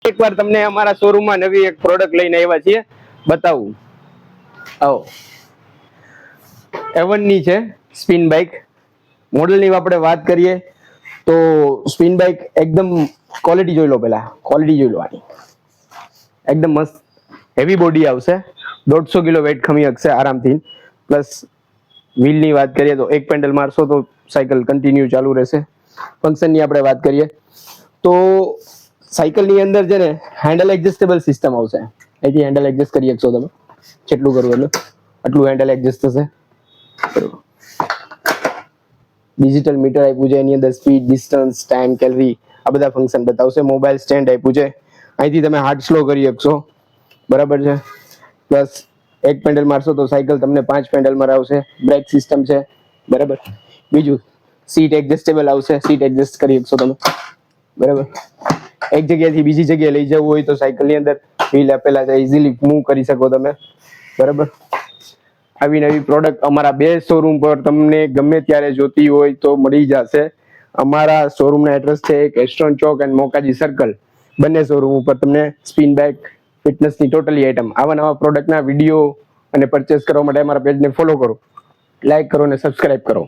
એકવાર તમને અમારા શોરૂમમાં નવી એક પ્રોડક્ટ લઈને આવ્યા છીએ, બતાવું. આવો A1 ની છે સ્પિન બાઇક. મોડલની આપણે વાત કરીએ તો સ્પિન બાઇક એકદમ ક્વોલિટી જોઈ લો. પહેલા ક્વોલિટી જોઈ લો આની. એકદમ મસ્ત હેવી બોડી આવશે, 150 કિલો વેઇટ ખમી શકશે આરામથી. પ્લસ વ્હીલની વાત કરીએ તો એક પેન્ડલ મારશો તો સાયકલ કન્ટિન્યુ ચાલુ રહેશે. ફંક્શનની આપણે વાત કરીએ તો સાયકલની અંદર છે ને હેન્ડલ એડજસ્ટેબલ સિસ્ટમ આવશે. અહીંથી હેન્ડલ એડજસ્ટ કરી શકશો તમે, જેટલું કરવું એટલું આટલું હેન્ડલ એડજસ્ટ થશે. ડિજિટલ મીટર આપ્યું છે, એની અંદર સ્પીડ, ડિસ્ટન્સ, ટાઈમ, કેલરી આ બધા ફંક્શન બતાવશે. મોબાઈલ સ્ટેન્ડ આપ્યું છે, અહીંથી તમે હાર્ડ સ્લો કરી શકશો. બરાબર છે. પ્લસ એક પેન્ડલ મારશો તો સાયકલ તમને 5 પેન્ડલ મરાવશે. બ્રેક સિસ્ટમ છે. બરાબર. બીજું સીટ એડજસ્ટેબલ આવશે, સીટ એડજસ્ટ કરી શકશો તમે. બરાબર. એક જગ્યાએથી બીજી જગ્યાએ લઈ જવું હોય તો સાયકલની અંદર વ્હીલ આપેલા છે, ઇઝીલી મૂવ કરી શકો તમે. બરાબર. આવી નવી પ્રોડક્ટ અમારા 2 શોરૂમ પર તમને ગમે ત્યારે જોતી હોય તો મળી જશે. અમારા શોરૂમના એડ્રેસ છે કેસ્ટોન ચોક એન્ડ મોકાજી સર્કલ. બંને શોરૂમ ઉપર તમને સ્પિન બાઇક, ફિટનેસની ટોટલી આઈટમ, આવા નવા પ્રોડક્ટના વિડીયો અને પરચેસ કરવા માટે અમારા પેજને ફોલો કરો, લાઈક કરો અને સબસ્ક્રાઇબ કરો.